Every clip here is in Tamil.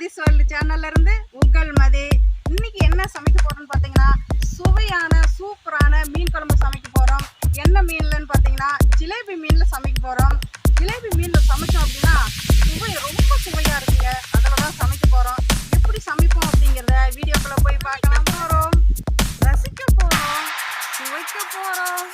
மதிஸ் வேர்ல்டு சேனல்ல இருந்து உங்கள் மதி. இன்னைக்கு என்ன சமைக்க போறோம்னு பார்த்தீங்கன்னா, சுவையான சூப்பரான மீன் குழம்பு சமைக்க போறோம். என்ன மீன்லன்னு பார்த்தீங்கன்னா, ஜிலேபி மீன்ல சமைக்க போறோம். ஜிலேபி மீன்ல சமைச்சோம் அப்படின்னா சுவை ரொம்ப சுவையா இருக்குங்க. அதில் தான் சமைக்க போறோம். எப்படி சமைப்போம் அப்படிங்கிறத வீடியோக்குள்ள போய் பார்க்கலாம் போறோம், ரசிக்க போறோம், சுவைக்க போறோம்.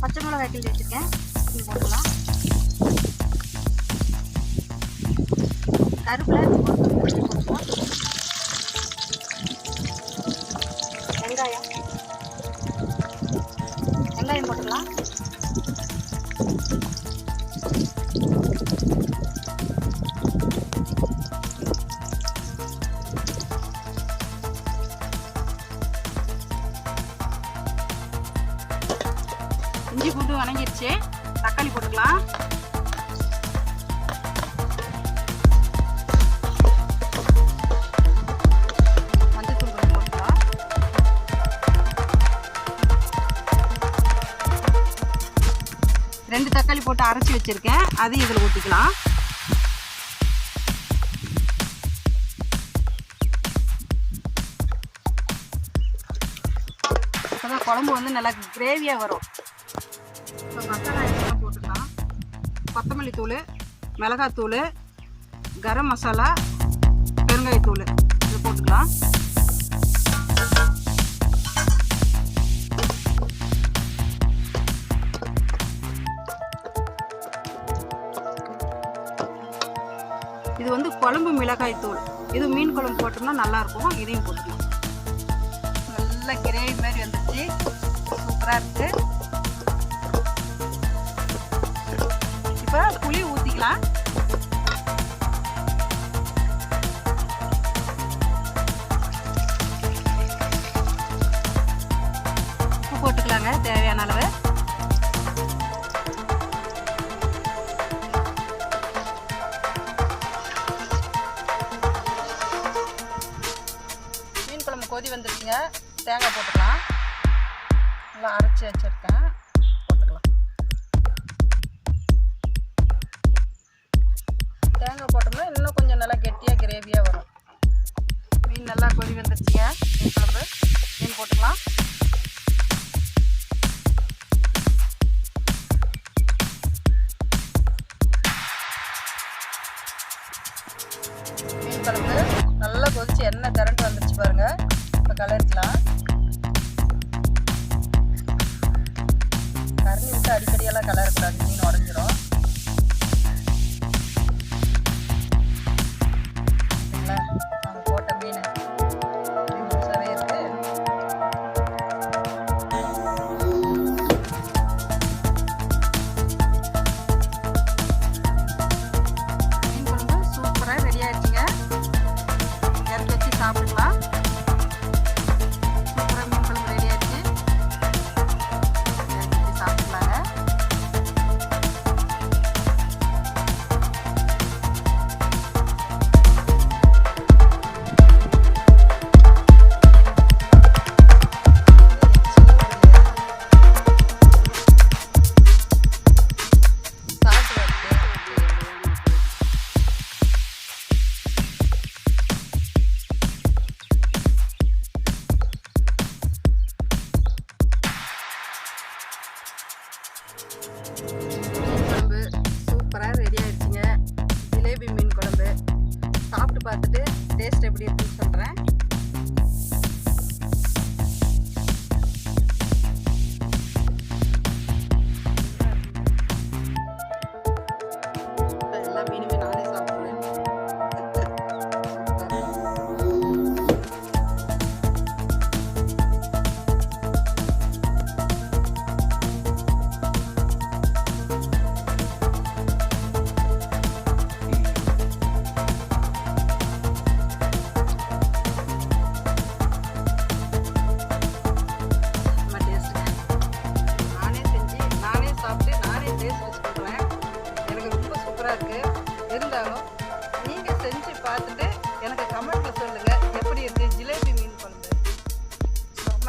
பச்சை மிளகாய் கிள்ளி வச்சுருக்கேன், இது போட்டுக்கலாம். கருவேப்பிலை போட்டுக்கலாம். வெங்காயம் போட்டுக்கலாம். இஞ்சி பூண்டு வணங்கிடுச்சு. தக்காளி போட்டுக்கலாம். மஞ்சத்தூள் கொஞ்சம் போட்டுக்கலாம். ரெண்டு தக்காளி போட்டு அரைச்சி வச்சிருக்கேன், அது இதில் ஊற்றிக்கலாம். அப்போதான் குழம்பு வந்து நல்லா கிரேவியாக வரும். இப்போ மசாலா ஐட்டம்லாம் போட்டுக்கலாம். கொத்தமல்லி தூள், மிளகாத்தூள், கரம் மசாலா, பெருங்காயத்தூள் இது போட்டுக்கலாம். இது வந்து குழம்பு மிளகாய் தூள். இது மீன் குழம்பு போட்டோம்னா நல்லாயிருக்கும். இதையும் போட்டுக்கலாம். நல்ல கிரேவி மாதிரி வந்துச்சு, சூப்பராக இருக்குது. இப்போ புளி ஊற்றிக்கலாம். உப்பு போட்டுக்கலாங்க தேவையான அளவு. மீன் குழம்பு கொதி வந்துருச்சுங்க, தேங்காய் போட்டுக்கலாம். நல்லா அரைச்சி வச்சுருக்கேன், போட்டுக்கலாம். தேங்காய் போட்டோம்னா இன்னும் கொஞ்சம் நல்லா கெட்டியாக கிரேவியாக வரும். மீன் நல்லா கொதி வந்துருச்சுங்க. மீன் குழம்பு மீன் போட்டுக்கலாம். மீன் குழம்பு நல்லா கொதிச்சு எண்ணெய் திரண்டு வந்துருச்சு பாருங்க. இப்போ கலரிக்கலாம். கரண்டி விட்டு அடிக்கடியெல்லாம் கலரக்கூடாது, மீன் உடஞ்சிரும். நாங்கள் போட்ட மீன் முழுசாவே இருக்கு. மீன் குழம்பு சூப்பராக ரெடி ஆயிடுச்சுங்க. இறக்கி வச்சு சாப்பிடலாம். சூப்பராக மீன் குழம்பு ரெடி ஆயிடுச்சு. இறக்கி வச்சு சாப்பிடலாங்க.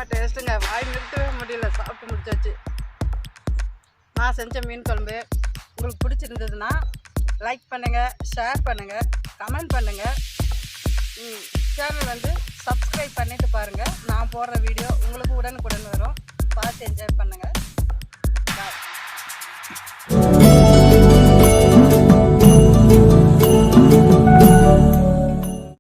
செம்ம டேஸ்ட்டுங்க, வாய் நிறுத்தவே முடியல, சாப்பிட்டு முடிச்சாச்சு. நான் செஞ்ச மீன் குழம்பு உங்களுக்கு பிடிச்சிருந்ததுன்னா லைக் பண்ணுங்கள், ஷேர் பண்ணுங்கள், கமெண்ட் பண்ணுங்கள். சேனல் வந்து சப்ஸ்கிரைப் பண்ணிவிட்டு பாருங்கள். நான் போடுற வீடியோ உங்களுக்கு உடனுக்குடன் வரும். பார்த்து என்ஜாய் பண்ணுங்கள். பாய்.